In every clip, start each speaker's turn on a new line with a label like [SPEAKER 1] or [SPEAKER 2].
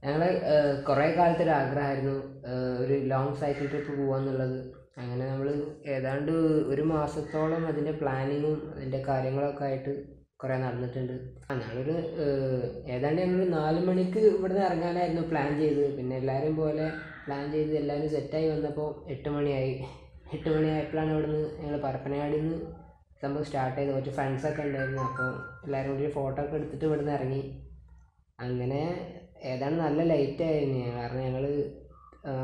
[SPEAKER 1] ഞങ്ങൾ കുറേ കാലത്തൊരു ആഗ്രഹമായിരുന്നു ഒരു ലോങ് സൈക്കിൾ ട്രിപ്പ് പോകാന്നുള്ളത്. അങ്ങനെ നമ്മൾ ഏതാണ്ട് ഒരു മാസത്തോളം അതിൻ്റെ പ്ലാനിങ്ങും അതിൻ്റെ കാര്യങ്ങളൊക്കെ ആയിട്ട് കുറേ നടന്നിട്ടുണ്ട്. ഞങ്ങളൊരു ഏതാണ്ട് ഞങ്ങൾ 4 മണിക്ക് ഇവിടുന്ന് ഇറങ്ങാനായിരുന്നു പ്ലാൻ ചെയ്തത്. പിന്നെ എല്ലാവരും പോലെ പ്ലാൻ ചെയ്ത് എല്ലാവരും സെറ്റായി വന്നപ്പോൾ 8 മണിയായി. 8 മണിയായപ്പോഴാണ് ഇവിടുന്ന് ഞങ്ങൾ പരപ്പനങ്ങാടിയിൽ നിന്ന് സംഭവം സ്റ്റാർട്ട് ചെയ്തത്. കുറച്ച് ഫ്രണ്ട്സൊക്കെ ഉണ്ടായിരുന്നു. അപ്പോൾ എല്ലാവരും കൂടി ഒരു ഫോട്ടോ ഒക്കെ എടുത്തിട്ട് ഇവിടുന്ന് ഇറങ്ങി. അങ്ങനെ ഏതാണ്ട് നല്ല ലേറ്റായിരുന്നു. കാരണം ഞങ്ങൾ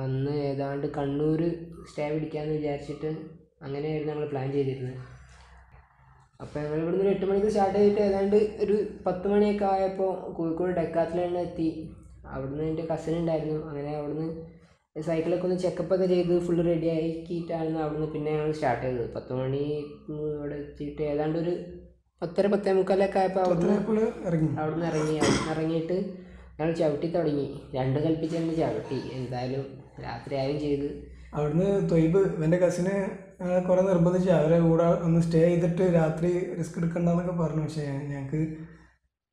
[SPEAKER 1] അന്ന് ഏതാണ്ട് കണ്ണൂർ സ്റ്റേ പിടിക്കാമെന്ന് വിചാരിച്ചിട്ട് അങ്ങനെയായിരുന്നു ഞങ്ങൾ പ്ലാൻ ചെയ്തിരുന്നത്. അപ്പോൾ ഞങ്ങൾ ഇവിടുന്ന് ഒരു 8 മണിക്ക് സ്റ്റാർട്ട് ചെയ്തിട്ട് ഏതാണ്ട് ഒരു 10 മണിയൊക്കെ ആയപ്പോൾ കോഴിക്കോട് ഡെക്കാത്ത്ലണ്ടിൽ എത്തി. അവിടുന്ന് എൻ്റെ കസിൻ ഉണ്ടായിരുന്നു. അങ്ങനെ അവിടുന്ന് സൈക്കിളൊക്കെ ഒന്ന് ചെക്കപ്പൊക്കെ ചെയ്ത് ഫുള്ള് റെഡി ആക്കിയിട്ടാണ് അവിടുന്ന് പിന്നെ ഞങ്ങൾ സ്റ്റാർട്ട് ചെയ്തത്. 10 മണി അവിടെ എത്തിയിട്ട് ഏതാണ്ട് ഒരു 10:30 10:45 ആയപ്പോൾ അവിടുന്ന് ഇറങ്ങിയിട്ട് ഞങ്ങൾ ചവിട്ടി തുടങ്ങി. 2 കൽപ്പിച്ച് തന്നെ ചവിട്ടി. എന്തായാലും രാത്രിയായും ചെയ്ത്
[SPEAKER 2] അവിടുന്ന് തൊയ്ബ് എൻ്റെ കസിന് കുറെ നിർബന്ധിച്ച് അവരെ കൂടെ ഒന്ന് സ്റ്റേ ചെയ്തിട്ട് രാത്രി റിസ്ക് എടുക്കണ്ടെന്നൊക്കെ പറഞ്ഞു. പക്ഷേ ഞങ്ങൾക്ക്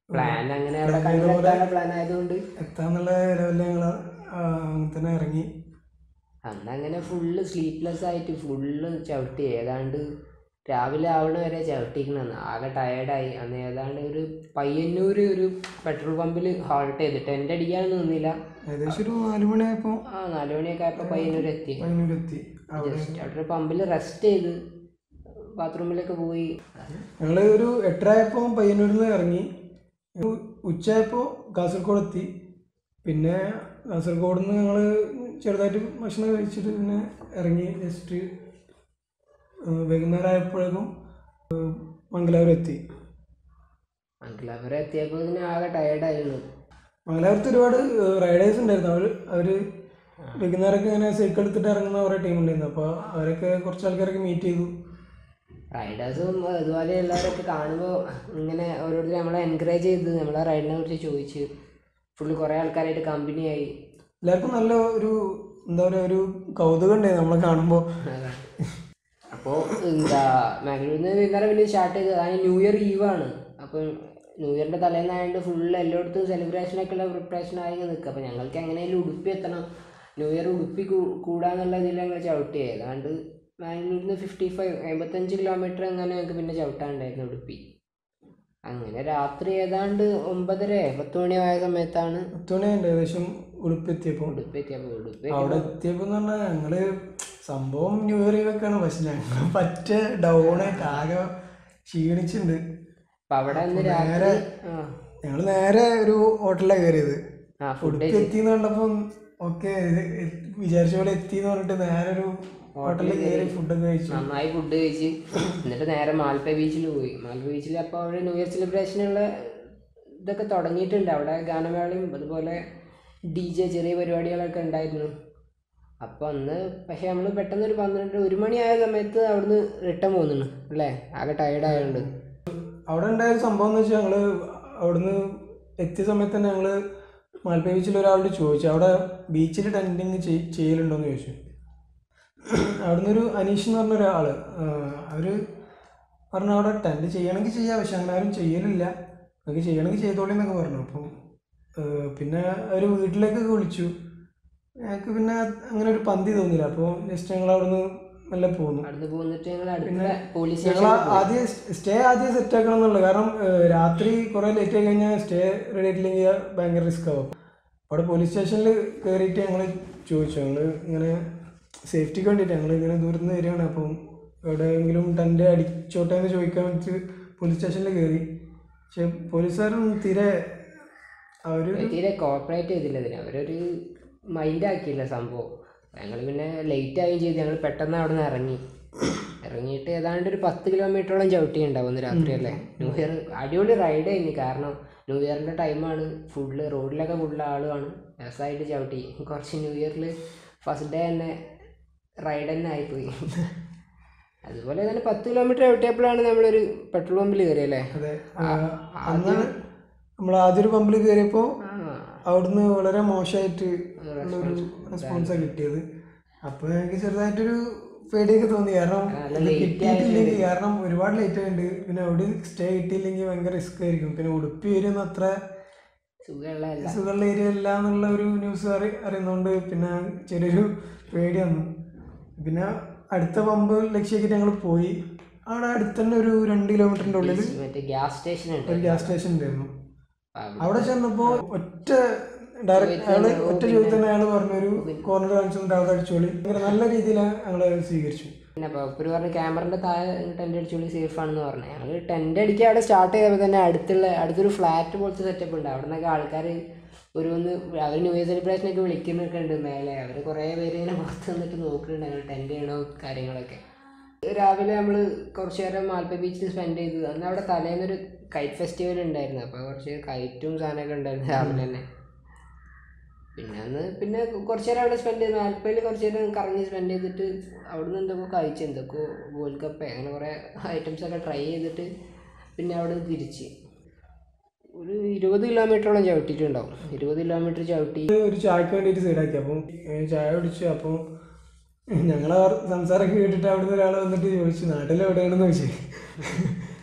[SPEAKER 1] പ്ലാൻ അങ്ങനെ അവിടെ പ്ലാൻ ആയതുകൊണ്ട്
[SPEAKER 2] എത്താന്നുള്ള ലെവലിൽ ഞങ്ങൾ അങ്ങനെ തന്നെ ഇറങ്ങി.
[SPEAKER 1] അന്നങ്ങനെ ഫുള്ള് സ്ലീപ്ലെസ് ആയിട്ട് ഫുള്ള് ചവിട്ടി. ഏതാണ്ട് രാവിലെ ആവണ വരെ ചവിട്ടിക്കണമെന്ന്. ആകെ ടയേർഡായി. അന്ന് ഏതാണ്ട് ഒരു പയ്യന്നൂർ ഒരു പെട്രോൾ പമ്പിൽ ഹോൾട്ട് ചെയ്ത് ടെൻ്റ് അടിക്കാനൊന്നും നിന്നില്ല.
[SPEAKER 2] ഏകദേശം ഒരു 4 മണിയായപ്പോൾ
[SPEAKER 1] 4 മണിയൊക്കെ ആയപ്പോൾ പയ്യന്നൂർ എത്തി. ജസ്റ്റ് അവിടെ ഒരു പമ്പിൽ റെസ്റ്റ് ചെയ്ത് ബാത്റൂമിലൊക്കെ പോയി.
[SPEAKER 2] ഞങ്ങൾ ഒരു 8:30 ആയപ്പോൾ പയ്യന്നൂരിൽ നിന്ന് ഇറങ്ങി. ഉച്ചയായപ്പോൾ കാസർഗോഡ് എത്തി. പിന്നെ കാസർഗോഡ് നിന്ന് ഞങ്ങൾ ചെറുതായിട്ട് ഭക്ഷണം കഴിച്ചിട്ട് പിന്നെ ഇറങ്ങി. ജസ്റ്റ് വൈകുന്നേരം ആയപ്പോഴേക്കും മംഗലാപുരം എത്തി.
[SPEAKER 1] മംഗലാപുരം എത്തിയപ്പോൾ തന്നെ ആകെ ടയേർഡായിരുന്നു.
[SPEAKER 2] മംഗലാപുരത്ത് ഒരുപാട് റൈഡേഴ്സ് ഉണ്ടായിരുന്നു. അവർ വൈകുന്നേരമൊക്കെ ഇങ്ങനെ സൈക്കിൾ എടുത്തിട്ട് ഇറങ്ങുന്ന കുറേ ടീം ഉണ്ടായിരുന്നു. അപ്പോൾ അവരൊക്കെ കുറച്ച് ആൾക്കാരൊക്കെ മീറ്റ് ചെയ്തു.
[SPEAKER 1] റൈഡേഴ്സും അതുപോലെ എല്ലാവരൊക്കെ കാണുമ്പോൾ ഇങ്ങനെ ഓരോരുത്തർ നമ്മളെ എൻകറേജ് ചെയ്ത് നമ്മളെ റൈഡിനെ കുറിച്ച് ചോദിച്ച് ഫുള്ള് കുറേ ആൾക്കാരായിട്ട് കമ്പനിയായി.
[SPEAKER 2] എല്ലാവർക്കും നല്ല ഒരു എന്താ പറയുക ഒരു കൗതുകം ഉണ്ടായിരുന്നു നമ്മളെ കാണുമ്പോൾ.
[SPEAKER 1] അപ്പോൾ മാംഗ്ലൂരിൽ നിന്ന് വൈകുന്നേരം പിന്നെ സ്റ്റാർട്ട് ചെയ്തത്. അതിന് ന്യൂ ഇയർ ഈവാണ്. അപ്പോൾ ന്യൂ ഇയറിൻ്റെ തലേന്നായതുകൊണ്ട് ഫുള്ള് എല്ലായിടത്തും സെലിബ്രേഷനൊക്കെ ഉള്ള പ്രിപ്പറേഷനായി നിൽക്കുക. അപ്പോൾ ഞങ്ങൾക്ക് എങ്ങനെയായാലും ഉടുപ്പി എത്തണം. ന്യൂ ഇയർ ഉടുപ്പി കൂടാന്നുള്ള ഇതിൽ ഞങ്ങൾ ചവിട്ടി. ഏതാണ്ട് മാംഗ്ലൂരിൽ നിന്ന് 55 കിലോമീറ്റർ അങ്ങനെ ഞങ്ങൾക്ക് പിന്നെ ചവിട്ടാനുണ്ടായിരുന്നു ഉടുപ്പി. അങ്ങനെ രാത്രി ഏതാണ്ട് 9:30 10 മണിയായ സമയത്താണ്
[SPEAKER 2] 10 മണിയുണ്ട് ഏകദേശം ഉടുപ്പി എത്തിയപ്പോൾ. അവിടെ എത്തിയപ്പോൾ എന്ന് പറഞ്ഞാൽ ഞങ്ങള് സംഭവം ന്യൂ ഇയർ ഈവൊക്കെയാണ്. പക്ഷെ ഞങ്ങൾ പറ്റ ഡൗണ് ആകെ ക്ഷീണിച്ചിട്ടുണ്ട്. ഞങ്ങൾ നേരെ ഒരു ഹോട്ടലിലാണ് കയറിയത്. ഉടുപ്പി എത്തിന്ന് കണ്ടപ്പം ഓക്കെ വിചാരിച്ച പോലെ എത്തിന്ന് പറഞ്ഞിട്ട് നേരെ ഒരു ഹോട്ടലിൽ കയറി ഫുഡൊക്കെ കഴിച്ചു.
[SPEAKER 1] നന്നായി ഫുഡ് കഴിച്ച് എന്നിട്ട് നേരെ മാൽപ്പ ബീച്ചിൽ പോയി. മാൽപ്പ ബീച്ചിൽ അപ്പോൾ അവിടെ ന്യൂ ഇയർ സെലിബ്രേഷനുള്ള ഇതൊക്കെ തുടങ്ങിയിട്ടുണ്ട്. അവിടെ ഗാനമേളയും അതുപോലെ DJ ചെറിയ പരിപാടികളൊക്കെ ഉണ്ടായിരുന്നു. അപ്പോൾ അന്ന് പക്ഷേ നമ്മൾ പെട്ടെന്ന് ഒരു 1 മണിയായ സമയത്ത് അവിടുന്ന് റിട്ടേൺ പോകുന്നുണ്ട് അല്ലേ, ആകെ ടയേർഡായതുകൊണ്ട്.
[SPEAKER 2] അവിടെ ഉണ്ടായ സംഭവം എന്ന് വെച്ചാൽ ഞങ്ങൾ അവിടുന്ന് എത്തിയ സമയത്ത് തന്നെ ഞങ്ങൾ മാൽപ്പ ബീച്ചിൽ ഒരാളോട് ചോദിച്ചു അവിടെ ബീച്ചിൽ ടെൻറ്റിങ് ചെയ്യലുണ്ടോയെന്ന് ചോദിച്ചു. അവിടുന്ന് ഒരു അനീഷ് എന്ന് പറഞ്ഞ ഒരാൾ അവർ പറഞ്ഞു അവിടെ ടെൻറ്റ് ചെയ്യണമെങ്കിൽ ചെയ്യാം, പക്ഷെ അങ്ങനെ ആരും ചെയ്യലില്ല, നമുക്ക് ചെയ്യണമെങ്കിൽ ചെയ്തോളി എന്നൊക്കെ പറഞ്ഞു. അപ്പം പിന്നെ അവർ വീട്ടിലേക്കൊക്കെ വിളിച്ചു. ഞങ്ങൾക്ക് പിന്നെ അങ്ങനെ ഒരു പന്തി തോന്നിയില്ല. അപ്പോൾ ജസ്റ്റ് ഞങ്ങൾ അവിടുന്ന് നല്ല പോന്നു. പിന്നെ ഞങ്ങൾ ആദ്യം സെറ്റ് ആക്കണം എന്നുള്ളത്. കാരണം രാത്രി കുറേ ലേറ്റ് ആയി കഴിഞ്ഞാൽ സ്റ്റേ റെഡി ആയിട്ടില്ലെങ്കിൽ ഭയങ്കര റിസ്ക് ആവും. അവിടെ പോലീസ് സ്റ്റേഷനിൽ കയറിയിട്ട് ഞങ്ങൾ ചോദിച്ചു, ഞങ്ങൾ ഇങ്ങനെ സേഫ്റ്റിക്ക് വേണ്ടിയിട്ട് ഞങ്ങൾ ഇങ്ങനെ ദൂരത്ത് നിന്ന് വരികയാണ്, അപ്പം എവിടെയെങ്കിലും ടെൻറ്റ് അടിച്ചോട്ടെ എന്ന് ചോദിക്കാൻ വേണ്ടിയിട്ട് പോലീസ് സ്റ്റേഷനിൽ കയറി. പക്ഷെ പോലീസുകാരും
[SPEAKER 1] തീരെ കോപ്പറേറ്റ് ചെയ്തില്ല. അവരൊരു മൈൻഡാക്കിയില്ല സംഭവം. ഞങ്ങൾ പിന്നെ ലേറ്റ് ആവുകയും ചെയ്ത് ഞങ്ങൾ പെട്ടെന്ന് അവിടെ നിന്ന് ഇറങ്ങിയിട്ട് ഏതാണ്ട് ഒരു 10 കിലോമീറ്ററോളം ചവിട്ടിയുണ്ടാവും ഒന്ന് രാത്രി അല്ലേ. ന്യൂ ഇയർ അടിപൊളി റൈഡ് കഴിഞ്ഞു. കാരണം ന്യൂ ഇയറിൻ്റെ ടൈമാണ്. റോഡിലൊക്കെ ഫുള്ള് ആളുമാണ്. രസമായിട്ട് ചവിട്ടി. കുറച്ച് ന്യൂ ഇയറിൽ ഫസ്റ്റ് ഡേ തന്നെ റൈഡ് തന്നെ ആയിപ്പോയി. അതുപോലെ തന്നെ 10 കിലോമീറ്റർ ചവിട്ടിയപ്പോഴാണ് നമ്മളൊരു പെട്രോൾ പമ്പിൽ കയറിയല്ലേ.
[SPEAKER 2] നമ്മൾ ആദ്യൊരു പമ്പിൽ കയറിയപ്പോൾ അവിടുന്ന് വളരെ മോശമായിട്ട് ഉള്ളൊരു റെസ്പോൺസാണ് കിട്ടിയത്. അപ്പോൾ എനിക്ക് ചെറുതായിട്ടൊരു പേടിയൊക്കെ തോന്നി. കാരണം ഒരുപാട് ലേറ്റ് ആയിട്ടുണ്ട്. പിന്നെ അവിടെ സ്റ്റേ കിട്ടിയില്ലെങ്കിൽ ഭയങ്കര റിസ്ക് ആയിരിക്കും. പിന്നെ ഉടുപ്പി വരുന്ന അത്ര സുഖമുള്ള ഏരിയ അല്ല എന്നുള്ള ഒരു ന്യൂസ് അറിയുന്നതുകൊണ്ട് പിന്നെ ചെറിയൊരു പേടി വന്നു. പിന്നെ അടുത്ത പമ്പ് ലക്ഷ്യമാക്കിയിട്ട് ഞങ്ങൾ പോയി. അവിടെ അടുത്ത് തന്നെ ഒരു 2 കിലോമീറ്ററിൻ്റെ ഉള്ളിൽ
[SPEAKER 1] ഒരു ഗ്യാസ്
[SPEAKER 2] സ്റ്റേഷൻ ഉണ്ടായിരുന്നു. അവിടെ ചെന്നപ്പോൾ ഒറ്റ ചോദ്യത്തിന് അയാൾ പറഞ്ഞൊരു കോർണർ കാണിച്ചുകൊണ്ട് അവിടെ അടിച്ചോളി. നല്ല രീതിയിൽ ഞങ്ങളെ സ്വീകരിച്ചു.
[SPEAKER 1] പിന്നെ ഒരു പറഞ്ഞ ക്യാമറൻ്റെ താഴെ ടെൻ്റ് അടിച്ചോളി സേഫ് ആണെന്ന് പറഞ്ഞു. ഞങ്ങൾ ടെൻ്റ് അടിക്കുക അവിടെ സ്റ്റാർട്ട് ചെയ്തപ്പോൾ തന്നെ അടുത്തൊരു ഫ്ലാറ്റ് പോലത്തെ സെറ്റപ്പ് ഉണ്ട്. അവിടെ നിന്നൊക്കെ ആൾക്കാർ അവർ ന്യൂ ഇയർ സെലിബ്രേഷനൊക്കെ വിളിക്കുന്നൊക്കെ ഉണ്ട് മേലെ. അവർ കുറേ പേര് ഇങ്ങനെ പുറത്ത് വന്നിട്ട് നോക്കുന്നുണ്ട് ഞങ്ങൾ ടെൻ്റ് ചെയ്യണോ കാര്യങ്ങളൊക്കെ. രാവിലെ നമ്മൾ കുറച്ച് നേരം മാൽപ്പേ ബീച്ചിൽ സ്പെൻഡ് ചെയ്തു. അന്ന് അവിടെ തലേന്നൊരു കൈറ്റ് ഫെസ്റ്റിവൽ ഉണ്ടായിരുന്നു. അപ്പോൾ കുറച്ച് കൈറ്റും സാധനമൊക്കെ ഉണ്ടായിരുന്നു രാവിലെ തന്നെ. പിന്നെ കുറച്ച് നേരം അവിടെ സ്പെൻഡ് ചെയ്തു. മാൽപ്പയിൽ കുറച്ച് നേരം കറങ്ങി സ്പെൻഡ് ചെയ്തിട്ട് അവിടുന്ന് എന്തൊക്കെ വേൾഡ് കപ്പ് അങ്ങനെ കുറേ ഐറ്റംസൊക്കെ ട്രൈ ചെയ്തിട്ട് പിന്നെ അവിടെ തിരിച്ച് ഒരു 20 കിലോമീറ്ററോളം ചവിട്ടിയിട്ടുണ്ടാവും. 20 കിലോമീറ്റർ ചവിട്ടി
[SPEAKER 2] ഒരു ചായക്ക് വേണ്ടിയിട്ട് സൈഡാക്കി. അപ്പം ചായ കുടിച്ചു. അപ്പോൾ ഞങ്ങളെ സംസാരമൊക്കെ കേട്ടിട്ട് അവിടുന്ന് ഒരാൾ വന്നിട്ട് ചോദിച്ചു നാട്ടിലെവിടെയാണെന്ന് ചോദിച്ചു.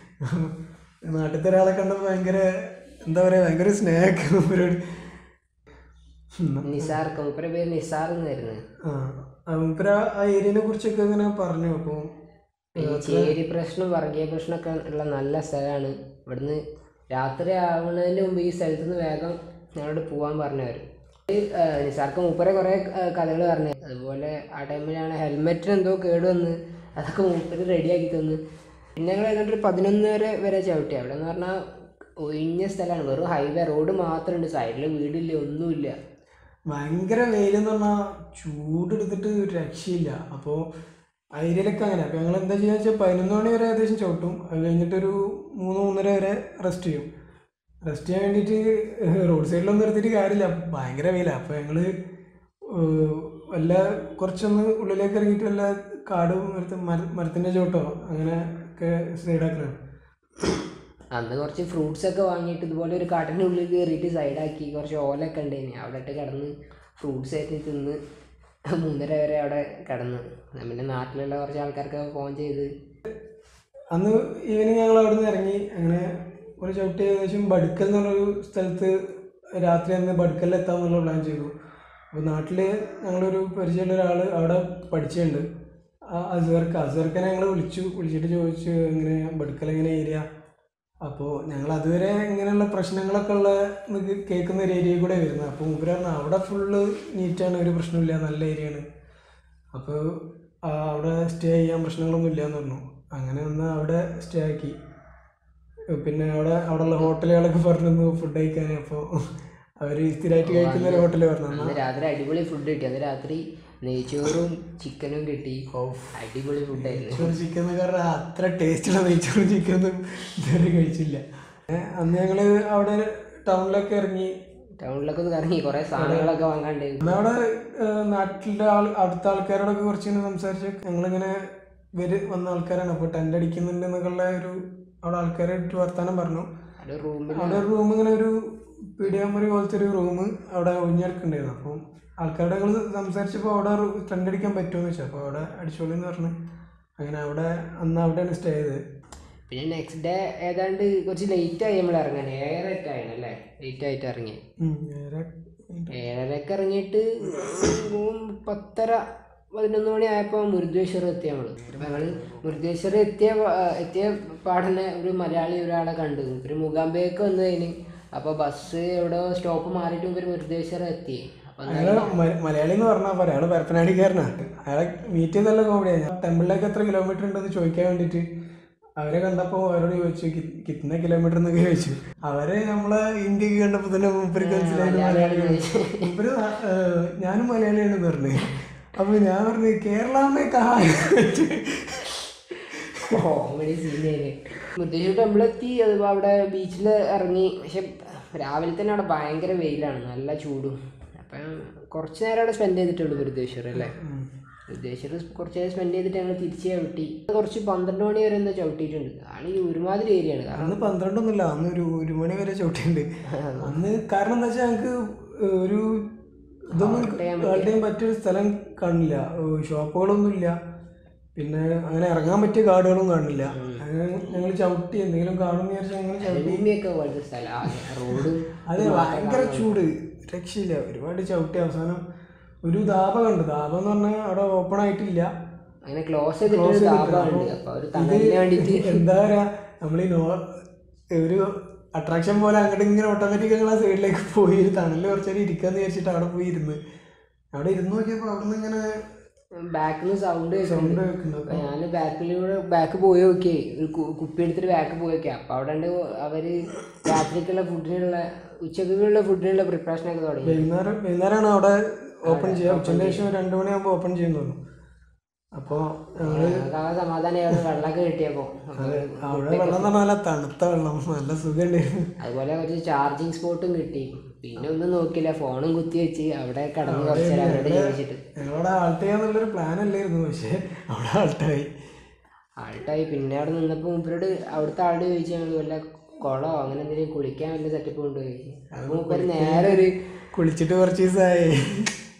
[SPEAKER 2] നാട്ടിലത്തെ ഒരാളെ കണ്ടപ്പോൾ ഭയങ്കര എന്താ പറയുക, ഭയങ്കര സ്നേഹമൊക്കെ അവരോട്.
[SPEAKER 1] മൂപ്പരെ പേര് നിസാർ എന്നായിരുന്നു.
[SPEAKER 2] മൂപ്പര ആ ഏരിയനെ കുറിച്ചൊക്കെ ഇങ്ങനെ പറഞ്ഞു. അപ്പോൾ
[SPEAKER 1] ചേരി പ്രശ്നം വർഗീയ പ്രശ്നമൊക്കെ ഉള്ള നല്ല സ്ഥലമാണ്. ഇവിടുന്ന് രാത്രി ആവുന്നതിന് മുമ്പ് ഈ സ്ഥലത്തുനിന്ന് വേഗം ഞങ്ങളോട് പോകാൻ പറഞ്ഞവർ. നിസാർക്ക് മൂപ്പരെ കുറേ കഥകൾ പറഞ്ഞു. അതുപോലെ ആ ടൈമിലാണ് ഹെൽമെറ്റിന് എന്തോ കേട് വന്ന് അതൊക്കെ മൂപ്പര് റെഡിയാക്കി തന്നു. പിന്നെ ഞങ്ങൾ ഏതാണ്ട് ഒരു 11 വരെ ചവിട്ടി. അവിടെ എന്ന് പറഞ്ഞാൽ ഒഴിഞ്ഞ സ്ഥലമാണ്, വെറും ഹൈവേ റോഡ് മാത്രമുണ്ട്, സൈഡിൽ വീടില്ല, ഒന്നുമില്ല.
[SPEAKER 2] ഭയങ്കര വെയിലെന്ന് പറഞ്ഞാൽ ചൂടെടുത്തിട്ട് ഒരു രക്ഷയില്ല. അപ്പോൾ ആ ഏരിയയിലൊക്കെ അങ്ങനെ. അപ്പോൾ ഞങ്ങൾ എന്താ ചെയ്യുക വെച്ചാൽ 11 മണി വരെ ഏകദേശം ചവിട്ടും. അത് കഴിഞ്ഞിട്ടൊരു 3-3:30 വരെ റെസ്റ്റ് ചെയ്യും. റെസ്റ്റ് ചെയ്യാൻ വേണ്ടിയിട്ട് റോഡ് സൈഡിലൊന്നും നിർത്തിയിട്ട് കാര്യമില്ല, ഭയങ്കര വെയിലാണ്. അപ്പോൾ ഞങ്ങൾ കുറച്ചൊന്ന് ഉള്ളിലേക്ക് ഇറങ്ങിയിട്ട് വല്ല കാടും മരത്തിൻ്റെ ചോട്ടോ അങ്ങനെ ഒക്കെ സൈഡാക്കണം.
[SPEAKER 1] അന്ന് കുറച്ച് ഫ്രൂട്ട്സൊക്കെ വാങ്ങിയിട്ട് ഇതുപോലെ ഒരു കാട്ടിൻ്റെ ഉള്ളിൽ കയറിയിട്ട് സൈഡാക്കി. കുറച്ച് ഓലൊക്കെ ഉണ്ടായിന്, അവിടെ ഇട്ട് കിടന്ന് ഫ്രൂട്ട്സ് ആയിട്ട് തിന്ന് 3:30 വരെ അവിടെ കിടന്ന്. പിന്നെ നാട്ടിലുള്ള കുറച്ച് ആൾക്കാർക്കൊക്കെ ഫോൺ ചെയ്ത്
[SPEAKER 2] അന്ന് ഈവനിങ് ഞങ്ങൾ അവിടെ നിന്ന് ഇറങ്ങി. അങ്ങനെ ഒരു ചവിട്ടി ഏകദേശം ബഡ്ക്കൽ എന്ന് പറഞ്ഞൊരു സ്ഥലത്ത് രാത്രി അന്ന് ബഡ്ക്കലിലെത്താമെന്നുള്ള പ്ലാൻ ചെയ്തു. അപ്പോൾ നാട്ടിൽ ഞങ്ങളൊരു പരിചയമുള്ള ഒരാൾ അവിടെ പഠിച്ചിട്ടുണ്ട്, അസ്വർക്കനെ ഞങ്ങൾ വിളിച്ചിട്ട് ചോദിച്ചു എങ്ങനെ ബഡ്ക്കൽ എങ്ങനെ ഏരിയ. അപ്പോൾ ഞങ്ങൾ അതുവരെ ഇങ്ങനെയുള്ള പ്രശ്നങ്ങളൊക്കെ ഉള്ള കേൾക്കുന്ന ഒരു ഏരിയയിൽ കൂടെ വരുന്നത്. അപ്പോൾ മൂപ്പര് പറഞ്ഞു അവിടെ ഫുള്ള് നീറ്റാണ്, ഒരു പ്രശ്നമില്ല, നല്ല ഏരിയയാണ്. അപ്പോൾ അവിടെ സ്റ്റേ ചെയ്യാൻ പ്രശ്നങ്ങളൊന്നും ഇല്ലയെന്ന് പറഞ്ഞു. അങ്ങനെ വന്ന് അവിടെ സ്റ്റേ ആക്കി. പിന്നെ അവിടെയുള്ള ഹോട്ടലുകളൊക്കെ പറഞ്ഞു ഫുഡ് കഴിക്കാൻ. അപ്പോൾ അവർ സ്ഥിരമായിട്ട് കഴിക്കുന്ന ഒരു ഹോട്ടൽ പറഞ്ഞു.
[SPEAKER 1] രാത്രി അടിപൊളി ഫുഡ് കിട്ടി. അന്ന് രാത്രി നെയ്ച്ചോറും ചിക്കനും കിട്ടി. അടിപൊളി ഫുഡായിരുന്നു.
[SPEAKER 2] ചിക്കൻ എന്ന് പറഞ്ഞാൽ അത്ര ടേസ്റ്റുള്ള നെയ്ച്ചോറും ചിക്കനൊന്നും ഇതുവരെ കഴിച്ചില്ല. അന്ന് ഞങ്ങൾ അവിടെ ടൗണിലൊക്കെ ഇറങ്ങി
[SPEAKER 1] കുറേ സാധനങ്ങളൊക്കെ വാങ്ങാണ്ടായിരുന്നു.
[SPEAKER 2] അവിടെ നാട്ടിലെ അടുത്ത ആൾക്കാരോടൊക്കെ കുറച്ചിങ്ങനെ സംസാരിച്ച് ഞങ്ങളിങ്ങനെ വന്ന ആൾക്കാരാണ്. അപ്പോൾ ടെൻ്റ് അടിക്കുന്നുണ്ട് എന്നൊക്കെയുള്ള അവിടെ ആൾക്കാരായിട്ട് വർത്താനം പറഞ്ഞു. അവിടെ ഒരു റൂം, ഇങ്ങനെ ഒരു പീഡിയാമറി പോലത്തെ ഒരു റൂം അവിടെ ഒഴിഞ്ഞെടുക്കുന്നുണ്ടായിരുന്നു. അപ്പം ആൾക്കാരുടെ ഞങ്ങൾ സംസാരിച്ചപ്പോൾ അവിടെ ടെൻ്റ് അടിക്കാൻ പറ്റുമെന്ന് വെച്ചാൽ അപ്പോൾ അവിടെ അടിച്ചോളി എന്ന് പറഞ്ഞു. അങ്ങനെ അന്ന് അവിടെയാണ് സ്റ്റേ ചെയ്തത്.
[SPEAKER 1] പിന്നെ നെക്സ്റ്റ് ഡേ ഏതാണ്ട് കുറച്ച് ലേറ്റായി നമ്മൾ ഇറങ്ങാൻ. 7:30 ആയിരുന്നല്ലേ ലേറ്റായിട്ട് ഇറങ്ങി. 7:30 ഇറങ്ങിയിട്ട് 10:30-11 മണി ആയപ്പോൾ മുരുദേശ്വരം എത്തി നമ്മൾ. ഞങ്ങൾ മുരുദേശ്വരം എത്തിയ പാടനെ ഒരു മലയാളി ഒരാളെ കണ്ടു. ഒരു മൂകാംബികയ്ക്ക് വന്നതിന്. അപ്പോൾ ബസ് എവിടെ സ്റ്റോപ്പ് മാറിയിട്ട് ഒരു മുരുദേശ്വരം എത്തി.
[SPEAKER 2] മലയാളി എന്ന് പറഞ്ഞാൽ പറയാം, അയാൾ പരപ്പനാടിക്കാരനാണ്. അയാളെ മീറ്റ് ചെയ്തല്ല കോമഡിയാണ്. ടെമ്പിളിലേക്ക് എത്ര കിലോമീറ്റർ ഉണ്ടെന്ന് ചോദിക്കാൻ വേണ്ടിയിട്ട് അവരെ കണ്ടപ്പോൾ അവരോട് ചോദിച്ചു കിतना കിലോമീറ്റർ എന്നൊക്കെ ചോദിച്ചു. അവരെ നമ്മളെ ഇന്ത്യക്ക് കണ്ടപ്പോൾ തന്നെ മൂപ്പർക്ക് മനസ്സിലായിട്ട് മലയാളികൾ. മൂപ്പര് ഞാനും മലയാളിയാണെന്ന് പറഞ്ഞു. അപ്പോൾ ഞാൻ പറഞ്ഞു കേരളമേ
[SPEAKER 1] കോമഡി സീനായിരുന്നു. മുരുദേശ്വരം ടെമ്പിളെത്തി. അതിപ്പോൾ അവിടെ ബീച്ചിൽ ഇറങ്ങി. പക്ഷെ രാവിലെ തന്നെ അവിടെ ഭയങ്കര വെയിലാണ്, നല്ല ചൂടും. അപ്പം കുറച്ച് നേരം അവിടെ സ്പെൻഡ് ചെയ്തിട്ടുള്ളൂ മുരുദേശ്വരം അല്ലേ. മുരുദേശ്വരം കുറച്ച് നേരം സ്പെൻഡ് ചെയ്തിട്ട് ഞങ്ങൾ തിരിച്ച് ചവിട്ടി. കുറച്ച് 12 മണി വരെ എന്താ ചവിട്ടിയിട്ടുണ്ട്. ആണ് ഈ ഒരുമാതിരി ഏരിയയാണ്.
[SPEAKER 2] അന്ന് 12 ഒന്നുമില്ല, അന്ന് ഒരു 1 മണി വരെ ചവിട്ടിയിട്ടുണ്ട് അന്ന്. കാരണം എന്താ വെച്ചാൽ ഞങ്ങൾക്ക് ഒരു ഇതൊന്നും കളിക്കാൻ പറ്റിയൊരു സ്ഥലം കാണില്ല, ഷോപ്പുകളൊന്നുമില്ല, പിന്നെ അങ്ങനെ ഇറങ്ങാൻ പറ്റിയ കാടുകളും കാണില്ല. അങ്ങനെ ഞങ്ങൾ ചവിട്ടി എന്തെങ്കിലും കാണുമെന്ന് വിചാരിച്ചാൽ ഞങ്ങൾ ചവിട്ടി.
[SPEAKER 1] ഭൂമിയൊക്കെ പോലത്തെ സ്ഥലം റോഡും
[SPEAKER 2] അതെ, ഭയങ്കര ചൂട്, രക്ഷയില്ല. ഒരുപാട് ചവിട്ടി അവസാനം ഒരു ധാബ കണ്ടു. ധാബ എന്ന് പറഞ്ഞാൽ അവിടെ ഓപ്പൺ ആയിട്ടില്ല,
[SPEAKER 1] അങ്ങനെ ക്ലോസ് ചെയ്തിട്ട്
[SPEAKER 2] എന്താ പറയാ, നമ്മളീ ഒരു അട്രാക്ഷൻ പോലെ അങ്ങോട്ട് ഇങ്ങനെ ഓട്ടോമാറ്റിക് ഞങ്ങൾ ആ സൈഡിലേക്ക് പോയി ഒരു തണലിൽ കുറച്ചേരം ഇരിക്കാന്ന് വിചാരിച്ചിട്ട് അവിടെ പോയി ഇരുന്ന് നോക്കിയപ്പോൾ അവിടെ നിന്ന് ഇങ്ങനെ
[SPEAKER 1] ബാക്കിൽ നിന്ന് സൗണ്ട് കേൾക്കുന്നുണ്ട്. ഞാൻ ബാക്ക് പോയി നോക്കിയേ, ഒരു കുപ്പി എടുത്തിട്ട് ബാക്ക് പോയി നോക്കിയാ. അപ്പം അവിടെ ഉണ്ട് അവര് രാത്രിക്കുള്ള ഫുഡിനുള്ള ഉച്ചക്കുള്ള ഫുഡിനുള്ള പ്രിപ്പറേഷനൊക്കെ തുടങ്ങി.
[SPEAKER 2] വൈകുന്നേരമാണ് അവിടെ ഓപ്പൺ ചെയ്യുക. ഉച്ചൻ്റെ ശേഷം 2 മണിയാകുമ്പോൾ ഓപ്പൺ ചെയ്യുന്നുള്ളൂ. അപ്പോൾ
[SPEAKER 1] സമാധാനമാണ് വെള്ളമൊക്കെ കിട്ടിയപ്പോൾ.
[SPEAKER 2] അവിടെ വെള്ളം എന്ന് പറഞ്ഞാൽ നല്ല തണുത്ത വെള്ളം, നല്ല സുഖമുണ്ടായിരുന്നു.
[SPEAKER 1] അതുപോലെ കുറച്ച് ചാർജിങ് സ്പോട്ടും കിട്ടി. പിന്നെ ഒന്നും നോക്കില്ല, ഫോണും കുത്തി വെച്ച് അവിടെ കിടന്ന് കുറച്ച് നേരം അവരോട് ചോദിച്ചിട്ട്.
[SPEAKER 2] ഞങ്ങളവിടെ ആൾട്ട് ചെയ്യാന്നുള്ളൊരു പ്ലാൻ അല്ലായിരുന്നു, പക്ഷേ അവിടെ ആൾട്ടായി.
[SPEAKER 1] പിന്നെ അവിടെ നിന്നപ്പോൾ മൂപ്പരോട് അവിടുത്തെ ആളോട് ചോദിച്ചു, ഞങ്ങൾ വല്ല കുളമോ അങ്ങനെ എന്തെങ്കിലും കുളിക്കാൻ വല്ല സെറ്റപ്പ് കൊണ്ടുപോയി. അപ്പോൾ മൂപ്പര് നേരെ ഒരു
[SPEAKER 2] കുളിച്ചിട്ട് കുറച്ച് ദിവസമായി.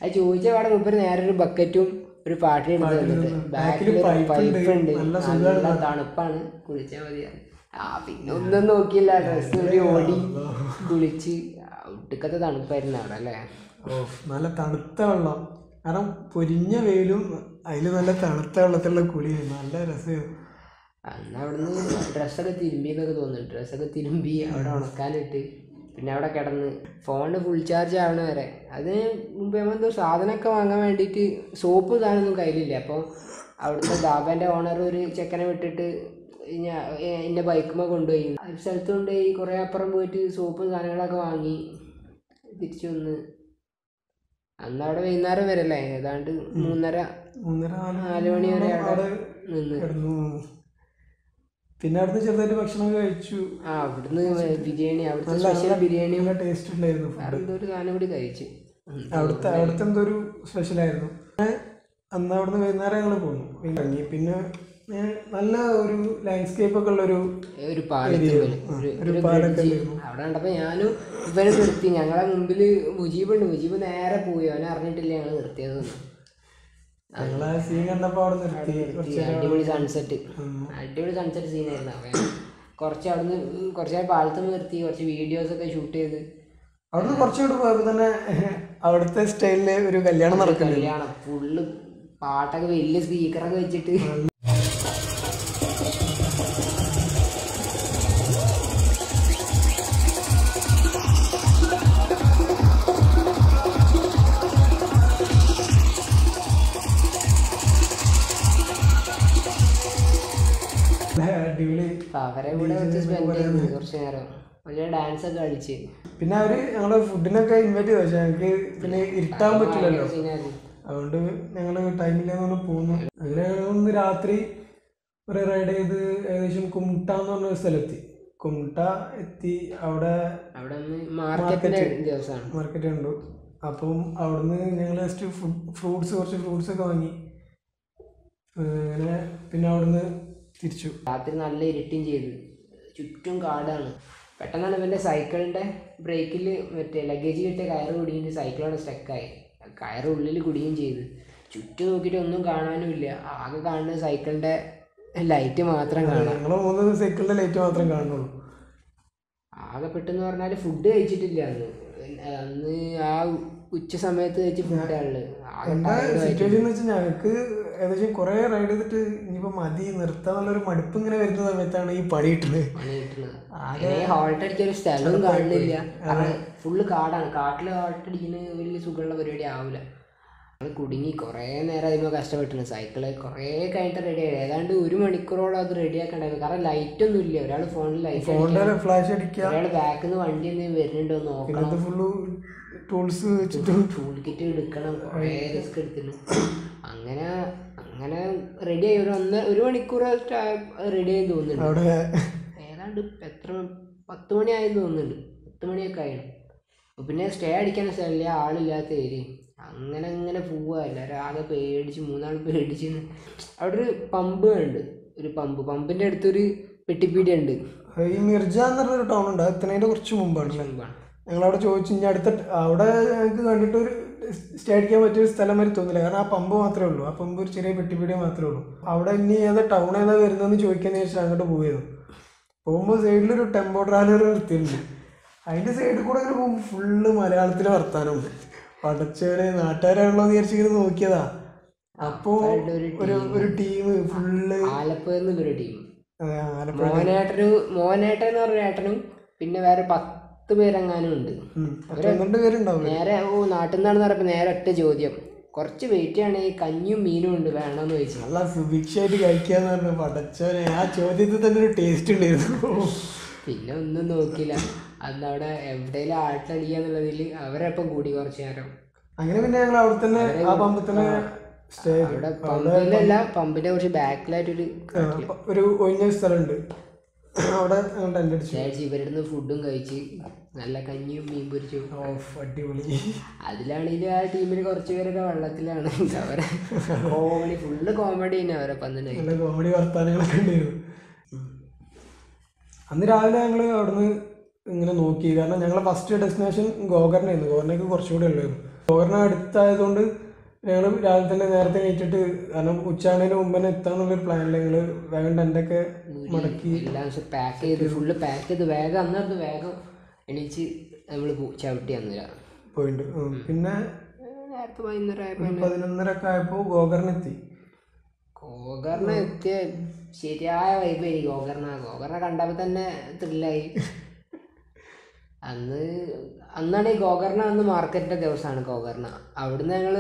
[SPEAKER 1] അത് ചോദിച്ച പാടെ മൂപ്പര് നേരെ ഒരു ബക്കറ്റും ഒരു പാട്ടി എടുത്ത് തന്നിട്ട് ബാക്കിൽ പൈപ്പുണ്ട്, നല്ല തണുപ്പാണ്, കുളിച്ചാൽ മതിയാണ്. പിന്നെ ഒന്നും നോക്കിയില്ല, ഡ്രസ്സ് കൂടി ഓടി കുളിച്ച്. ഒടുക്കത്തെ തണുപ്പായിരുന്നു അവിടെ അല്ലേ.
[SPEAKER 2] നല്ല തണുത്ത വെള്ളം, കാരണം പൊരിഞ്ഞ വെയിലും അതിൽ നല്ല തണുത്ത വെള്ളത്തിലുള്ള കുളിയായിരുന്നു, നല്ല രസമായിരുന്നു.
[SPEAKER 1] അന്ന് അവിടുന്ന് ഡ്രസ്സൊക്കെ തിരുമ്പിയെന്നൊക്കെ തോന്നുന്നു. ഡ്രസ്സൊക്കെ തിരുമ്പി അവിടെ ഉണക്കാനിട്ട് പിന്നെ അവിടെ കിടന്ന് ഫോണിന് ഫുൾ ചാർജ് ആവണ വരെ. അതിന് മുമ്പ് നമ്മളെന്തോ സാധനമൊക്കെ വാങ്ങാൻ വേണ്ടിയിട്ട് സോപ്പ് സാധനമൊന്നും കയ്യിലില്ല. അപ്പോൾ അവിടുത്തെ ധാബേൻ്റെ ഓണർ ഒരു ചെക്കനെ വിട്ടിട്ട് എൻ്റെ ബൈക്കുമ്പോൾ കൊണ്ടുപോയി. ഒരു സ്ഥലത്ത് കൊണ്ടുപോയി കുറേ അപ്പുറം പോയിട്ട് സോപ്പും സാധനങ്ങളൊക്കെ വാങ്ങി തിരിച്ചു വന്ന്. അന്ന് അവിടെ വൈകുന്നേരം വരെ അല്ലേ, ഏതാണ്ട് 3:30-4 മണി വരെ അവിടെ നിന്ന്.
[SPEAKER 2] പിന്നെ അവിടുന്ന് ചെറുതായിട്ട് ഭക്ഷണം കഴിച്ചു.
[SPEAKER 1] അവിടുന്ന് ബിരിയാണി, അവിടുത്തെ സ്പെഷ്യൽ ബിരിയാണി
[SPEAKER 2] ടേസ്റ്റ് ഉണ്ടായിരുന്നു.
[SPEAKER 1] എന്തോ സാധനം കൂടി കഴിച്ചു.
[SPEAKER 2] അവിടുത്തെ എന്തോ ഒരു സ്പെഷ്യലായിരുന്നു. അന്ന് അവിടുന്ന് വൈകുന്നേരം ഞങ്ങൾ പോന്നു ഇറങ്ങി. പിന്നെ നല്ല ഒരു ലാൻഡ്സ്കേപ്പ് ഒക്കെ ഉള്ള ഒരു
[SPEAKER 1] പാലൊക്കെ അവിടെ കണ്ടപ്പോൾ ഞാനും ഇവരെ നിർത്തി. ഞങ്ങളെ മുമ്പിൽ മുജീബുണ്ട്. മുജീബ് നേരെ പോയി, അവനെ അറിഞ്ഞിട്ടില്ല ഞങ്ങൾ നിർത്തിയതൊന്നും. അടിപൊളി സൺസെറ്റ് സീനായിരുന്നു. അവൻ കുറച്ച് അവിടുന്ന് കുറച്ച് പാലത്ത് നിർത്തി കുറച്ച് വീഡിയോസൊക്കെ ഷൂട്ട് ചെയ്ത്.
[SPEAKER 2] അവിടുന്ന് കുറച്ചുകൂടെ പോയപ്പോൾ തന്നെ അവിടുത്തെ സ്റ്റൈലില് ഒരു കല്യാണം നടക്കുന്നു.
[SPEAKER 1] കല്യാണം ഫുള്ള് പാട്ടൊക്കെ വലിയ സ്പീക്കറൊക്കെ വെച്ചിട്ട്. അവരെ കൂടെ സ്പെൻഡ് ചെയ്ത് കുറച്ച് നേരം വലിയ ഡാൻസ് ഒക്കെ കളിച്ച്.
[SPEAKER 2] പിന്നെ അവര് ഞങ്ങള് ഫുഡിനൊക്കെ ഇൻവൈറ്റ് ചെയ്തു. പക്ഷെ ഞങ്ങൾക്ക് പിന്നെ ഇരുട്ടാൻ പറ്റില്ലല്ലോ, അതുകൊണ്ട് ഞങ്ങള് ടൈമില്ലെന്ന് പോകുന്നു. അങ്ങനെ ഒന്ന് രാത്രി ഒരു റൈഡ് ചെയ്ത് ഏകദേശം കുംട്ട എന്ന് പറഞ്ഞൊരു സ്ഥലത്തി. കുംട്ട എത്തി. അവിടെ മാർക്കറ്റ് കണ്ടു. അപ്പം അവിടുന്ന് ഞങ്ങൾ ജസ്റ്റ് കുറച്ച് ഫ്രൂട്ട്സ് ഒക്കെ വാങ്ങി. അങ്ങനെ പിന്നെ അവിടുന്ന് തിരിച്ചു.
[SPEAKER 1] രാത്രി നല്ല ഇരുട്ടും ചെയ്ത്, ചുറ്റും കാടാണ്. പെട്ടെന്നാണ് ഇവൻ്റെ സൈക്കിളിൻ്റെ ബ്രേക്കിൽ മറ്റേ ലഗേജ് കിട്ടിയ കയറ് കുടുങ്ങിയിട്ട് സൈക്കിളാണ് സ്റ്റക്കായി. കയറ് ഉള്ളിൽ കുടുങ്ങുകയും ചെയ്ത്. ചുറ്റും നോക്കിയിട്ട് ഒന്നും കാണാനും ഇല്ല. ആകെ കാണുന്ന സൈക്കിളിൻ്റെ ലൈറ്റ് മാത്രം കാണാം.
[SPEAKER 2] സൈക്കിളിൻ്റെ ലൈറ്റ് മാത്രം കാണുള്ളൂ.
[SPEAKER 1] ആകെ പെട്ടെന്ന് പറഞ്ഞാൽ ഫുഡ് കഴിച്ചിട്ടില്ല അന്ന് ആ ഉച്ച സമയത്ത് കഴിച്ച ഫുഡാണ്.
[SPEAKER 2] സിറ്റുവേഷൻ എന്ന് വെച്ചാൽ ഞങ്ങൾക്ക് ഏകദേശം കുറെ റൈഡ് ചെയ്തിട്ട് ഇനിയിപ്പോ മതി നിർത്താന്നുള്ളൊരു മടുപ്പ് ഇങ്ങനെ വരുന്ന സമയത്താണ് ഈ പണി കിട്ടുന്നത്.
[SPEAKER 1] ഹോൾട്ട് അടിച്ചൊരു സ്ഥലവും കാണില്ല, ഫുള്ള് കാടാണ്. കാട്ടില് ഹോൾട്ട് അടിക്കുന്ന വലിയ സുഖമുള്ള പരിപാടി ആവില്ല. കുടുങ്ങി കുറേ നേരം അതിന് കഷ്ടപ്പെട്ടിരുന്നു. സൈക്കിള് കുറേ കഴിഞ്ഞിട്ട് റെഡി ആയി. ഏതാണ്ട് 1 മണിക്കൂറോളം അത് റെഡി ആക്കണ്ടായിരുന്നു. കാരണം ലൈറ്റ് ഒന്നും ഇല്ല. ഒരാൾ ഫോണിൽ ലൈറ്റ്
[SPEAKER 2] ഫ്ലാഷ് അടിക്കുക,
[SPEAKER 1] ഒരാൾ ബാക്കിൽ നിന്ന് വണ്ടി എന്തെങ്കിലും വരുന്നുണ്ടോ നോക്കണം, ടൂൾ കിറ്റ് എടുക്കണം, കുറേ റിസ്ക് എടുത്തിരുന്നു. അങ്ങനെ റെഡി ആയി. 1 മണിക്കൂർ റെഡി ആയി തോന്നുന്നുണ്ട്. ഏതാണ്ട് 10 മണി ആയെന്ന് തോന്നുന്നുണ്ട്. 10 മണിയൊക്കെ ആയിരുന്നു. പിന്നെ സ്റ്റേ അടിക്കാൻ സ്ഥലമില്ല, ആളില്ലാത്ത ഏരിയ. അങ്ങനെ പോവുക. എല്ലാവരും ആകെ പേടിച്ച്, 3 ആൾ പേടിച്ച്. അവിടെ ഒരു പമ്പ് ഉണ്ട്, ഒരു പമ്പിൻ്റെ അടുത്തൊരു പെട്ടിപ്പീടി ഉണ്ട്.
[SPEAKER 2] ഈ മിർജ എന്ന് പറഞ്ഞൊരു ടൗൺ ഉണ്ട്, എത്തുന്നതിൻ്റെ കുറച്ച് മുമ്പാണ്. ഞങ്ങളവിടെ ചോദിച്ചു. ഇനി അവിടെ ഞങ്ങൾക്ക് കണ്ടിട്ട് ഒരു സ്റ്റേ അടിക്കാൻ പറ്റിയൊരു സ്ഥലം വരെ തോന്നില്ല. കാരണം ആ പമ്പ് മാത്രമേ ഉള്ളൂ. ആ പമ്പ് ഒരു ചെറിയ പെട്ടിപ്പീടിയ മാത്രമേ ഉള്ളൂ. അവിടെ ഇനി ഏതാ ടൗൺ ഏതാ വരുന്നതെന്ന് ചോദിക്കാന്ന് വെച്ചാൽ അങ്ങോട്ട് പോയിരുന്നു. പോകുമ്പോൾ സൈഡിലൊരു ടെമ്പോ ട്രാവലർ നിർത്തിയിട്ടുണ്ട്. അതിൻ്റെ സൈഡിൽ കൂടെ ഇങ്ങനെ പോകുമ്പോൾ ഫുള്ള് മലയാളത്തിൽ വർത്താനമുണ്ട്. പടച്ചവനെ നാട്ടുകാരാണല്ലോ എന്ന് വിചാരിച്ചിങ്ങനെ നോക്കിയതാ. അപ്പോൾ ഒരു ടീം ഫുള്ള്
[SPEAKER 1] ആലപ്പുഴ നിന്നൊരു ടീം,
[SPEAKER 2] ആലപ്പുഴ
[SPEAKER 1] മോനേട്ടൻ എന്ന് പറഞ്ഞ ഏട്ടനും പിന്നെ വേറെ 10 പേരെങ്ങാനും ഉണ്ട്.
[SPEAKER 2] 12 പേരുണ്ടാവും.
[SPEAKER 1] നേരെ നാട്ടിൽ നിന്നാണെന്ന് പറഞ്ഞപ്പോൾ നേരെ ഒറ്റ ചോദ്യം, കുറച്ച് വെയിറ്റ് ആണ്, ഈ കഞ്ഞിയും മീനും ഉണ്ട് വേണമെന്ന് ചോദിച്ചു.
[SPEAKER 2] നല്ല സുഭിക്ഷയായിട്ട് കഴിക്കാന്ന് പറഞ്ഞു. പടച്ചോനെ ആ ചോദ്യത്തിൽ തന്നെ ഒരു ടേസ്റ്റ് ഉണ്ടായിരുന്നു.
[SPEAKER 1] പിന്നെ ഒന്നും നോക്കില്ല, അന്ന് അവിടെ എവിടെയെങ്കിലും ആട്ടടിക്കാന്നുള്ളതിൽ അവരപ്പം കൂടി കുറച്ച് നേരം.
[SPEAKER 2] അങ്ങനെ പിന്നെ ഞങ്ങൾ അവിടെ തന്നെ ആ പമ്പിൽ തന്നെ
[SPEAKER 1] അവിടെ പമ്പിലല്ല, പമ്പിന്റെ കുറച്ച് ബാക്കിലായിട്ടൊരു
[SPEAKER 2] ഒരു ഒഴിഞ്ഞ സ്ഥലമുണ്ട്, അവിടെ ടെന്റ് അടിച്ചു.
[SPEAKER 1] ഇവരുടെ ഫുഡും കഴിച്ച് നല്ല കഞ്ഞിയും മീൻ പൊരിച്ചു.
[SPEAKER 2] അടിപൊളി.
[SPEAKER 1] അതിലാണെങ്കിൽ ആ ടീമിൽ കുറച്ച് പേരൊക്കെ വെള്ളത്തിലാണ്. അവരെ കോമഡി ഫുള്ള് കോമഡി തന്നെ അവരെ പന്തിനായി.
[SPEAKER 2] നല്ല കോമഡി വർത്താനങ്ങളൊക്കെ ഉണ്ടായിരുന്നു. അന്ന് രാവിലെ ഞങ്ങൾ അവിടുന്ന് ഇങ്ങനെ നോക്കി. കാരണം ഞങ്ങളെ ഫസ്റ്റ് ഡെസ്റ്റിനേഷൻ ഗോകർണയായിരുന്നു. ഗോകർണയ്ക്ക് കുറച്ചുകൂടെ ഉള്ളായിരുന്നു. ഗോകർണ അടുത്തായതുകൊണ്ട് ഞങ്ങൾ രാവിലെ തന്നെ നേരത്തെ കഴിച്ചിട്ട്, കാരണം ഉച്ചയാണതിന് മുമ്പ് തന്നെ എത്താന്നുള്ളൊരു പ്ലാനിൽ ഞങ്ങൾ വേഗം ടെൻ്റൊക്കെ മടക്കി
[SPEAKER 1] എല്ലാം പാക്ക് ചെയ്ത് ഫുള്ള് പാക്ക് ചെയ്ത് വേഗം അന്നേരത്ത് വേഗം എണീച്ച് നമ്മൾ ചവിട്ടി അന്നില്ല
[SPEAKER 2] പോയിട്ടുണ്ട്. പിന്നെ
[SPEAKER 1] നേരത്തെ
[SPEAKER 2] 11:30 ഒക്കെ ആയപ്പോൾ ഗോകർണ എത്തി.
[SPEAKER 1] ഗോകർണ എത്തിയ ശരിയായ വൈബ് ആയി. ഗോകർണ കണ്ടപ്പോൾ തന്നെ ത്രില്ലായി. അന്നാണ് ഈ ഗോകർണ, അന്ന് മാർക്കറ്റിന്റെ ദിവസമാണ് ഗോകർണ. അവിടുന്ന് നമ്മൾ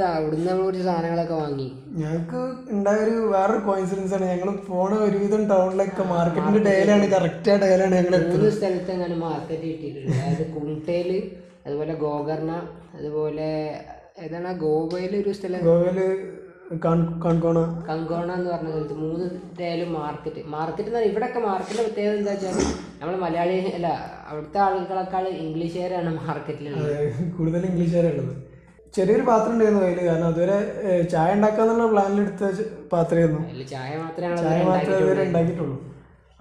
[SPEAKER 1] കുറച്ച് സാധനങ്ങളൊക്കെ വാങ്ങി.
[SPEAKER 2] ഞങ്ങൾക്ക് ഉണ്ടായൊരു വേറൊരു കോയിൻസിഡൻസ് ആണ്, ഞങ്ങൾ പോണ ഒരുവിധം ടൗണിലൊക്കെ മാർക്കറ്റിന്റെ ഡേയിലാണ്, കറക്റ്റ് ആ ഡേയിലാണ് ഞങ്ങൾ
[SPEAKER 1] 3 സ്ഥലത്ത് അങ്ങനെ മാർക്കറ്റ് കിട്ടിയിട്ടുണ്ട്. അതായത് കുംട്ടയില്, അതുപോലെ ഗോകർണ, അതുപോലെ ഏതാണ് ഗോവയില് ഒരു സ്ഥലം,
[SPEAKER 2] ഗോവയില് കങ്കോണ
[SPEAKER 1] എന്ന് പറഞ്ഞ സ്ഥലത്ത് 3 ഡേയിലും മാർക്കറ്റ് എന്ന് പറഞ്ഞാൽ ഇവിടെയൊക്കെ മാർക്കറ്റിന്റെ പ്രത്യേകത എന്താ വെച്ചാൽ നമ്മൾ മലയാളി അല്ല, അവിടുത്തെ ആളുകളെക്കാൾ ഇംഗ്ലീഷുകാരാണ് മാർക്കറ്റിലുള്ളത്.
[SPEAKER 2] കൂടുതൽ ഇംഗ്ലീഷുകാരുള്ളത്. ചെറിയൊരു പാത്രം ഉണ്ടായിരുന്നു കയ്യിൽ. കാരണം അതുവരെ ചായ ഉണ്ടാക്കാന്നുള്ള പ്ലാനിലെടുത്ത പാത്രമായിരുന്നു.
[SPEAKER 1] ചായ മാത്രമേ
[SPEAKER 2] അതുവരെ ഉണ്ടാക്കിയിട്ടുള്ളൂ.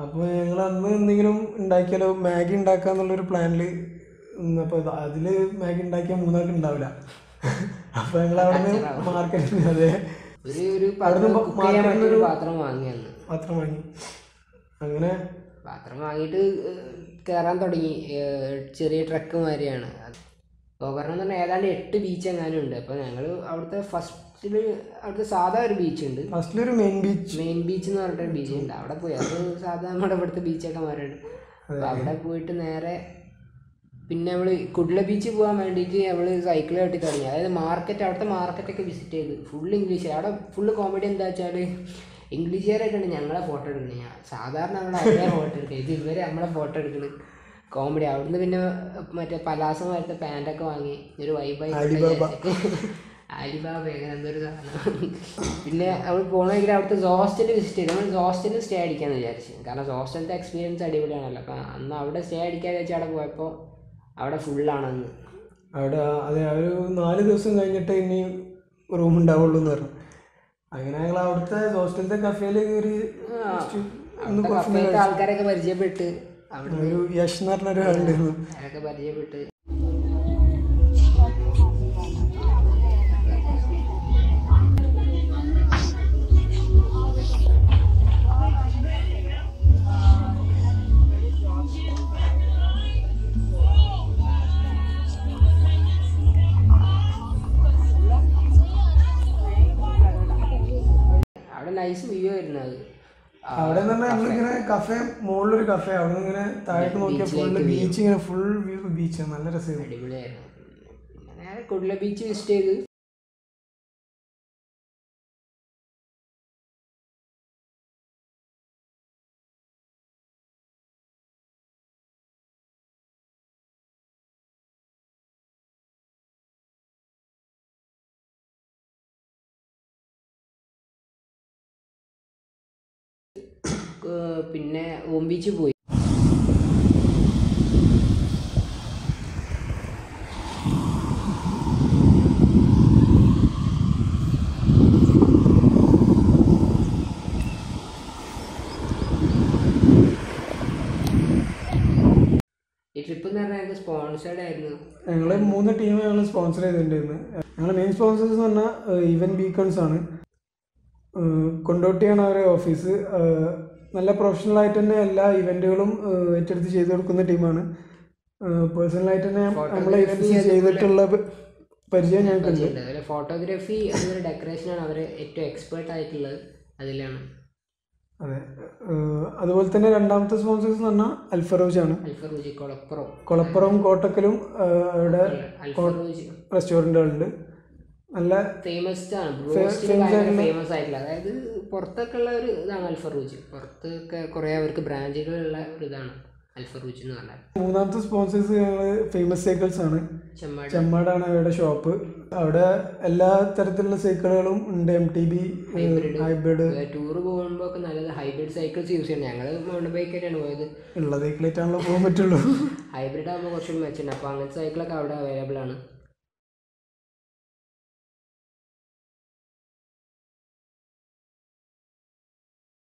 [SPEAKER 2] അപ്പോൾ ഞങ്ങൾ അന്ന് എന്തെങ്കിലും ഉണ്ടാക്കിയാലോ, മാഗി ഉണ്ടാക്കാന്നുള്ളൊരു പ്ലാനിൽ നിന്നപ്പോൾ അതിൽ മാഗി ഉണ്ടാക്കിയാൽ 3 ആൾക്ക് ഉണ്ടാവില്ല. അപ്പോൾ ഞങ്ങൾ അവിടുന്ന് മാർക്കറ്റിൽ
[SPEAKER 1] പാത്രം വാങ്ങി.
[SPEAKER 2] അങ്ങനെ
[SPEAKER 1] പാത്രം വാങ്ങിയിട്ട് കയറാൻ തുടങ്ങി. ചെറിയ ട്രക്ക് മാതിരിയാണ് ഗോകർണ എന്ന് പറഞ്ഞാൽ. ഏതാണ്ട് 8 ബീച്ച് എങ്ങാനും ഉണ്ട്. അപ്പോൾ ഞങ്ങൾ അവിടുത്തെ ഫസ്റ്റിൽ അവിടുത്തെ സാധാ ഒരു ബീച്ച് ഉണ്ട്.
[SPEAKER 2] ഫസ്റ്റിലൊരു മെയിൻ ബീച്ച്
[SPEAKER 1] എന്ന് പറഞ്ഞിട്ടൊരു ബീച്ച് ഉണ്ട്. അവിടെ പോയി അത് സാധാ നമ്മുടെ ഇവിടുത്തെ ബീച്ചൊക്കെ മാറിയുണ്ട്. അപ്പോൾ അവിടെ പോയിട്ട് നേരെ പിന്നെ നമ്മൾ കുഡ്ല ബീച്ച് പോകാൻ വേണ്ടിയിട്ട് നമ്മൾ സൈക്കിൾ ചവിട്ടി തുടങ്ങി. അതായത് അവിടുത്തെ മാർക്കറ്റൊക്കെ വിസിറ്റ് ചെയ്ത് ഫുള്ള് ഇംഗ്ലീഷ്. അവിടെ ഫുള്ള് കോമഡി എന്താ വെച്ചാൽ ഇംഗ്ലീഷുകാരായിട്ടാണ് ഞങ്ങളെ ഫോട്ടോ എടുക്കുന്നത്. സാധാരണ നമ്മൾ അവരെ ഫോട്ടോ എടുക്കുക, ഇത് ഇവരെ നമ്മളെ ഫോട്ടോ എടുക്കുന്നത് കോമഡി. അവിടുന്ന് പിന്നെ മറ്റേ പലാസം വരത്തെ പാൻറ്റൊക്കെ വാങ്ങി ഒരു വൈബായി ആലിബാബ എങ്ങനെ എന്തൊരു സാധനം. പിന്നെ നമ്മൾ പോകണമെങ്കിൽ അവിടുത്തെ ഹോസ്റ്റൽ വിസിറ്റ് ചെയ്ത് നമ്മൾ ഹോസ്റ്റലിൽ സ്റ്റേ അടിക്കാമെന്ന് വിചാരിച്ചു. കാരണം ഹോസ്റ്റലിൻ്റെ എക്സ്പീരിയൻസ് അടിപൊളിയാണല്ലോ. അപ്പം അന്ന് അവിടെ സ്റ്റേ അടിക്കാതെ വെച്ചാൽ അവിടെ പോയപ്പോൾ അവിടെ ഫുള്ളാണെന്ന്.
[SPEAKER 2] അവിടെ അതെ, ഒരു 4 ദിവസം കഴിഞ്ഞിട്ട് ഇനി റൂം ഉണ്ടാവുള്ളൂ എന്ന് പറഞ്ഞു. അങ്ങനെ ഞങ്ങൾ അവിടുത്തെ ഹോസ്റ്റലിലത്തെ കഫേയിൽ കയറി
[SPEAKER 1] ആൾക്കാരൊക്കെ പരിചയപ്പെട്ട്, അവിടെ
[SPEAKER 2] ഒരു യശ് എന്ന് പറഞ്ഞൊരു ആളുണ്ടായിരുന്നു,
[SPEAKER 1] അതൊക്കെ പരിചയപ്പെട്ട് നൈസ് വ്യൂ ആയിരുന്നു അത്.
[SPEAKER 2] അവിടെ നമ്മളിങ്ങനെ കഫേ, മുകളിലൊരു കഫേ, അവിടെ നിന്ന് ഇങ്ങനെ താഴേക്ക് നോക്കിയാൽ ഫുള്ള് ബീച്ച്, ഇങ്ങനെ ഫുൾ വ്യൂ ബീച്ച്, നല്ല രസമായിരുന്നു,
[SPEAKER 1] അടിപൊളിയായിരുന്നു. നേരെ കുഡ്ല ബീച്ച് വിസിറ്റ് ചെയ്ത് പിന്നെ ഓം ബീച്ച് പോയി. ഈ ട്രിപ്പ് എന്ന് പറഞ്ഞാൽ ഞങ്ങൾക്ക് സ്പോൺസേർഡ് ആയിരുന്നു.
[SPEAKER 2] ഞങ്ങൾ 3 ടീം ഞങ്ങൾ സ്പോൺസർ ചെയ്തിട്ടുണ്ടായിരുന്നു. ഞങ്ങളുടെ മെയിൻ സ്പോൺസേഴ്സ് എന്ന് പറഞ്ഞാൽ ഈവൻ ബീക്കൺസ് ആണ്. കൊണ്ടോട്ടിയാണ് അവരുടെ ഓഫീസ്. നല്ല പ്രൊഫഷണൽ ആയിട്ട് തന്നെ എല്ലാ ഇവൻറ്റുകളും ഏറ്റെടുത്ത് ചെയ്തു കൊടുക്കുന്ന ടീമാണ്. പേഴ്സണലായിട്ട് തന്നെ നമ്മളെ ഇവൻറ്റ്സ് ചെയ്തിട്ടുള്ള പരിചയം ഞങ്ങൾക്കുണ്ട്.
[SPEAKER 1] അതുപോലെ ഫോട്ടോഗ്രാഫി അതുപോലെ ഡെക്കറേഷനാണ് അവർ ഏറ്റവും എക്സ്പേർട്ട് ആയിട്ടുള്ളത് അതിലാണ്.
[SPEAKER 2] അതെ. അതുപോലെ തന്നെ രണ്ടാമത്തെ സ്പോൺസേഴ്സ് എന്ന് പറഞ്ഞാൽ അൽഫറൂജ് ആണ്.
[SPEAKER 1] അൽഫറൂജ്
[SPEAKER 2] കൊളപ്പുറം കോട്ടക്കലും അവിടെ റെസ്റ്റോറൻറ്റുകളുണ്ട്. നല്ല
[SPEAKER 1] ഫേമസ് ആണ്, ഫേമസ് ആയിട്ടുള്ള. അതായത് പുറത്തൊക്കെ ഉള്ള ഒരു ഇതാണ് അൽഫറൂജ്. പുറത്തൊക്കെ കുറേ അവർക്ക് ബ്രാഞ്ചുകളുള്ള ഒരു ഇതാണ് അൽഫറൂജ് എന്ന് പറഞ്ഞാൽ.
[SPEAKER 2] മൂന്നാമത്തെ സ്പോൺസേഴ്സ് ഞങ്ങൾ ഫേമസ് സൈക്കിൾസ് ആണ്. ചെമ്മാടാണ് അവരുടെ ഷോപ്പ്. അവിടെ എല്ലാ തരത്തിലുള്ള സൈക്കിളുകളും ഉണ്ട്. MTB, hybrid.
[SPEAKER 1] ടൂർ പോകുമ്പോൾ ഒക്കെ നല്ലത് ഹൈബ്രിഡ് സൈക്കിൾസ് യൂസ് ചെയ്യണം. ഞങ്ങൾ മൗണ്ടൻ ബൈക്കായിട്ടാണ് പോയത്.
[SPEAKER 2] ഉള്ള സൈക്കിളായിട്ടാണല്ലോ പോകാൻ പറ്റുള്ളൂ.
[SPEAKER 1] ഹൈബ്രിഡ് ആകുമ്പോൾ കുറച്ചുകൂടി മെച്ചുണ്ട്. അപ്പോൾ അങ്ങനത്തെ സൈക്കിളൊക്കെ അവിടെ അവൈലബിൾ ആണ്.